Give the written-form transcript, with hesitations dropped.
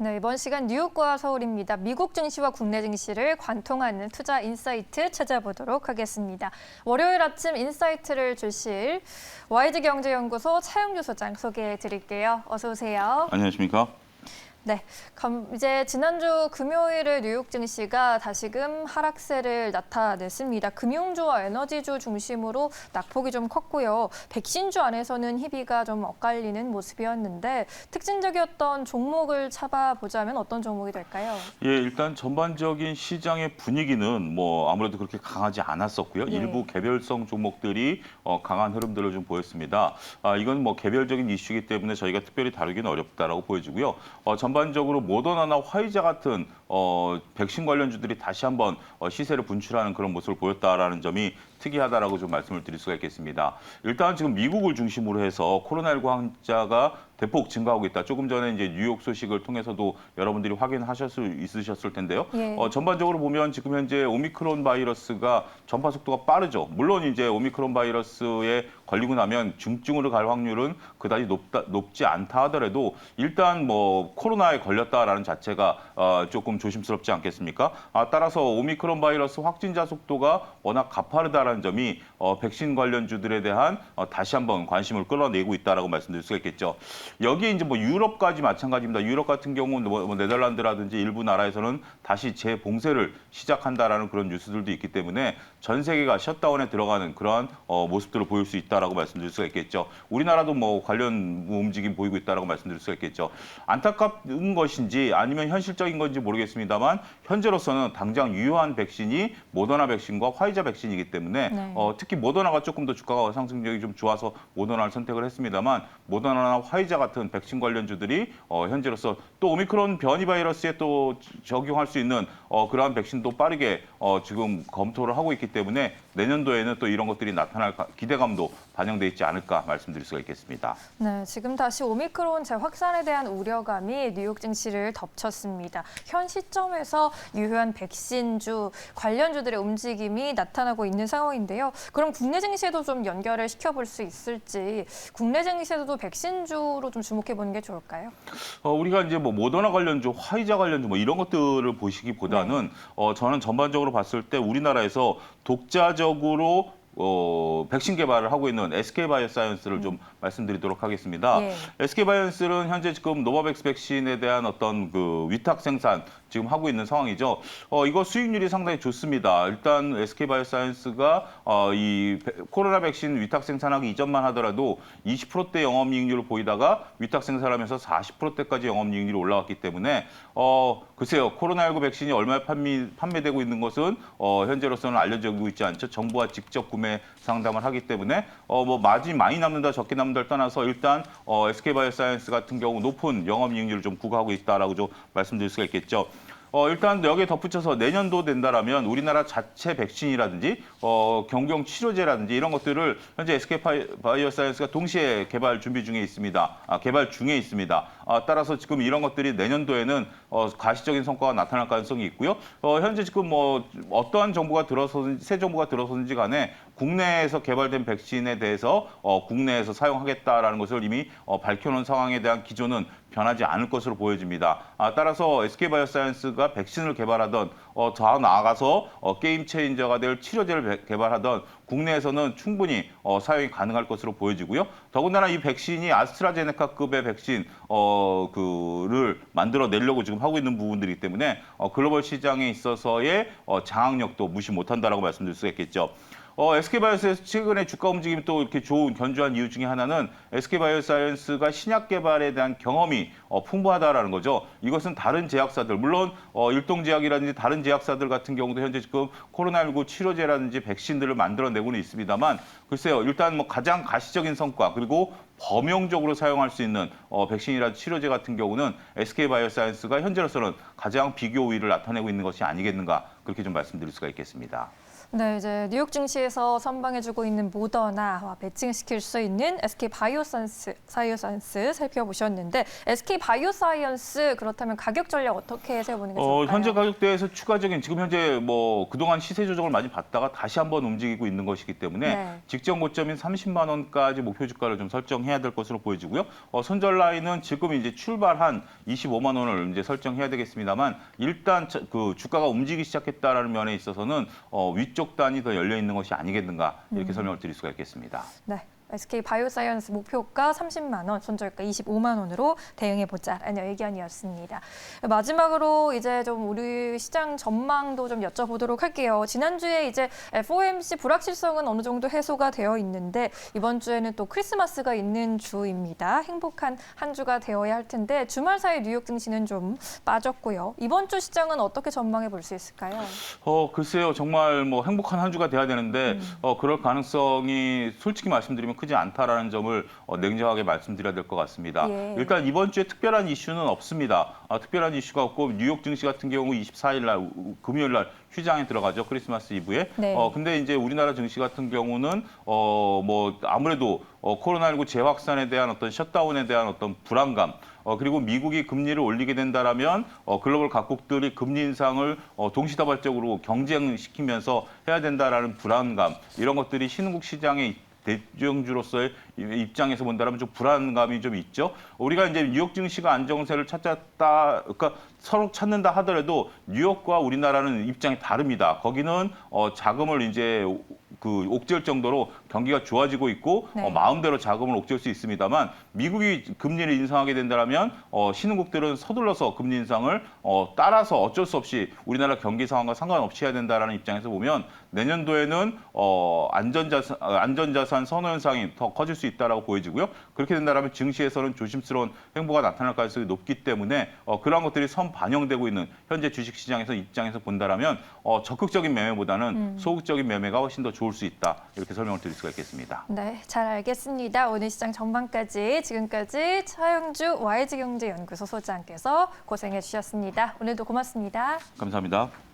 네, 이번 시간 뉴욕과 서울입니다. 미국 증시와 국내 증시를 관통하는 투자 인사이트 찾아보도록 하겠습니다. 월요일 아침 인사이트를 주실 YG경제연구소 차영규 소장 소개해 드릴게요. 어서 오세요. 안녕하십니까? 네, 이제 지난주 금요일에 뉴욕 증시가 다시금 하락세를 나타냈습니다. 금융주와 에너지주 중심으로 낙폭이 좀 컸고요. 백신주 안에서는 희비가 좀 엇갈리는 모습이었는데 특징적이었던 종목을 잡아보자면 어떤 종목이 될까요? 예, 일단 전반적인 시장의 분위기는 아무래도 그렇게 강하지 않았었고요. 예. 일부 개별성 종목들이 강한 흐름들을 좀 보였습니다. 이건 개별적인 이슈이기 때문에 저희가 특별히 다루기는 어렵다라고 보여지고요. 전반적으로 모더나나 화이자 같은 백신 관련주들이 다시 한번 시세를 분출하는 그런 모습을 보였다라는 점이 특이하다라고 좀 말씀을 드릴 수가 있겠습니다. 일단 지금 미국을 중심으로 해서 코로나19 환자가 대폭 증가하고 있다. 조금 전에 이제 뉴욕 소식을 통해서도 여러분들이 있으셨을 텐데요. 예. 전반적으로 보면 지금 현재 오미크론 바이러스가 전파 속도가 빠르죠. 물론 이제 오미크론 바이러스에 걸리고 나면 중증으로 갈 확률은 그다지 높지 않다 하더라도 일단 코로나에 걸렸다라는 자체가 조금 조심스럽지 않겠습니까? 따라서 오미크론 바이러스 확진자 속도가 워낙 가파르다라는 점이 백신 관련주들에 대한 다시 한번 관심을 끌어내고 있다라고 말씀드릴 수가 있겠죠. 여기에 이제 유럽까지 마찬가지입니다. 유럽 같은 경우는 네덜란드라든지 일부 나라에서는 다시 재봉쇄를 시작한다라는 그런 뉴스들도 있기 때문에 전 세계가 셧다운에 들어가는 그러한 모습들을 보일 수 있다라고 말씀드릴 수가 있겠죠. 우리나라도 관련 움직임 보이고 있다라고 말씀드릴 수가 있겠죠. 안타까운 것인지 아니면 현실적인 건지 모르겠습니다만 현재로서는 당장 유효한 백신이 모더나 백신과 화이자 백신이기 때문에 네. 특히 모더나가 조금 더 주가가 상승력이 좀 좋아서 모더나를 선택을 했습니다만 모더나나 화이자 같은 백신 관련주들이 현재로서 또 오미크론 변이 바이러스에 또 적용할 수 있는 그러한 백신도 빠르게 지금 검토를 하고 있기 때문에 내년도에는 또 이런 것들이 나타날 기대감도 반영돼 있지 않을까 말씀드릴 수가 있겠습니다. 네, 지금 다시 오미크론 재확산에 대한 우려감이 뉴욕 증시를 덮쳤습니다. 현 시점에서 유효한 백신주 관련주들의 움직임이 나타나고 있는 상황인데요. 그럼 국내 증시에도 좀 연결을 시켜볼 수 있을지 국내 증시에서도 백신주로 좀 주목해 보는 게 좋을까요? 우리가 이제 모더나 관련주, 화이자 관련주 이런 것들을 보시기보다는 저는 전반적으로 봤을 때 우리나라에서 독자적으로 백신 개발을 하고 있는 SK바이오사이언스를 좀 말씀드리도록 하겠습니다. 예. SK바이오사이언스는 현재 지금 노바백스 백신에 대한 어떤 그 위탁 생산 지금 하고 있는 상황이죠. 이거 수익률이 상당히 좋습니다. 일단 SK바이오사이언스가 이 코로나 백신 위탁 생산하기 이전만 하더라도 20%대 영업이익률을 보이다가 위탁 생산하면서 40%대까지 영업이익률이 올라왔기 때문에 글쎄요, 코로나19 백신이 얼마에 판매되고 있는 것은 현재로서는 알려지고 있지 않죠. 정부와 직접 구매 상담을 하기 때문에 마진이 많이 남는다 적게 남는다를 떠나서 일단 SK바이오사이언스 같은 경우 높은 영업이익률을 좀 구가하고 있다라고 좀 말씀드릴 수가 있겠죠. 일단 여기에 덧붙여서 내년도 된다라면 우리나라 자체 백신이라든지 경경 치료제라든지 이런 것들을 현재 SK바이오사이언스가 동시에 개발 준비 중에 있습니다. 개발 중에 있습니다. 따라서 지금 이런 것들이 내년도에는 가시적인 성과가 나타날 가능성이 있고요. 현재 지금 어떠한 정부가 들어서든지 새 정부가 들어서든지 간에 국내에서 개발된 백신에 대해서 국내에서 사용하겠다라는 것을 이미 밝혀놓은 상황에 대한 기조는 변하지 않을 것으로 보여집니다. 따라서 SK바이오사이언스가 백신을 개발하던 더 나아가서 게임 체인저가 될 치료제를 개발하던 국내에서는 충분히 사용이 가능할 것으로 보여지고요. 더군다나 이 백신이 아스트라제네카급의 백신 를 만들어내려고 지금 하고 있는 부분들이기 때문에 글로벌 시장에 있어서의 장악력도 무시 못한다라고 말씀드릴 수가 있겠죠. SK바이오사이언스 최근에 주가 움직임이 또 이렇게 좋은 견조한 이유 중에 하나는 SK바이오사이언스가 신약 개발에 대한 경험이 풍부하다라는 거죠. 이것은 다른 제약사들, 물론 일동제약이라든지 다른 제약사들 같은 경우도 현재 지금 코로나19 치료제라든지 백신들을 만들어내고는 있습니다만 글쎄요, 일단 가장 가시적인 성과 그리고 범용적으로 사용할 수 있는 백신이라든지 치료제 같은 경우는 SK바이오사이언스가 현재로서는 가장 비교 우위를 나타내고 있는 것이 아니겠는가 그렇게 좀 말씀드릴 수가 있겠습니다. 네, 이제 뉴욕 증시에서 선방해주고 있는 모더나와 매칭시킬 수 있는 SK 바이오사이언스 살펴보셨는데 SK 바이오사이언스 그렇다면 가격 전략 어떻게 세워보는 게 좋을까요? 현재 가격대에서 추가적인 지금 현재 뭐 그동안 시세 조정을 많이 받다가 다시 한번 움직이고 있는 것이기 때문에 네. 직전 고점인 30만 원까지 목표 주가를 좀 설정해야 될 것으로 보여지고요. 손절 라인은 지금 이제 출발한 25만 원을 이제 설정해야 되겠습니다만 일단 그 주가가 움직이기 시작했다라는 면에 있어서는 위쪽 단이 더 열려 있는 것이 아니겠는가 이렇게 설명을 드릴 수가 있겠습니다. 네. SK 바이오사이언스 목표가 30만 원, 손절가 25만 원으로 대응해보자라는 의견이었습니다. 마지막으로 이제 좀 우리 시장 전망도 좀 여쭤보도록 할게요. 지난주에 이제 FOMC 불확실성은 어느 정도 해소가 되어 있는데 이번 주에는 또 크리스마스가 있는 주입니다. 행복한 한 주가 되어야 할 텐데 주말 사이 뉴욕 증시는 좀 빠졌고요. 이번 주 시장은 어떻게 전망해 볼 수 있을까요? 글쎄요. 정말 뭐 행복한 한 주가 돼야 되는데 그럴 가능성이 솔직히 말씀드리면 크지 않다라는 점을 냉정하게 말씀드려야 될 것 같습니다. 예. 일단 이번 주에 특별한 이슈는 없습니다. 특별한 이슈가 없고 뉴욕 증시 같은 경우 24일 날 금요일 날 휴장에 들어가죠. 크리스마스 이브에. 네. 근데 이제 우리나라 증시 같은 경우는 뭐 아무래도 코로나19 재확산에 대한 어떤 셧다운에 대한 어떤 불안감 그리고 미국이 금리를 올리게 된다라면 글로벌 각국들이 금리 인상을 동시다발적으로 경쟁시키면서 해야 된다라는 불안감 이런 것들이 신흥국 시장의 대주주로서의 입장에서 본다면 좀 불안감이 좀 있죠. 우리가 이제 뉴욕 증시가 안정세를 찾았다, 그러니까 서로 찾는다 하더라도 뉴욕과 우리나라는 입장이 다릅니다. 거기는 자금을 이제 그 옥죄일 정도로 경기가 좋아지고 있고 네. 마음대로 자금을 옥죄일 수 있습니다만 미국이 금리를 인상하게 된다면 신흥국들은 서둘러서 금리 인상을 따라서 어쩔 수 없이 우리나라 경기 상황과 상관없이 해야 된다라는 입장에서 보면 내년도에는 안전자산 선호 현상이 더 커질 수 있다라고 보여지고요. 그렇게 된다면 증시에서는 조심스러운 행보가 나타날 가능성이 높기 때문에 그러한 것들이 반영되고 있는 현재 주식시장에서 입장에서 본다라면 적극적인 매매보다는 소극적인 매매가 훨씬 더 좋을 수 있다. 이렇게 설명을 드릴 수가 있겠습니다. 네, 잘 알겠습니다. 오늘 시장 전망까지 지금까지 차영주 YG경제연구소 소장께서 고생해 주셨습니다. 오늘도 고맙습니다. 감사합니다.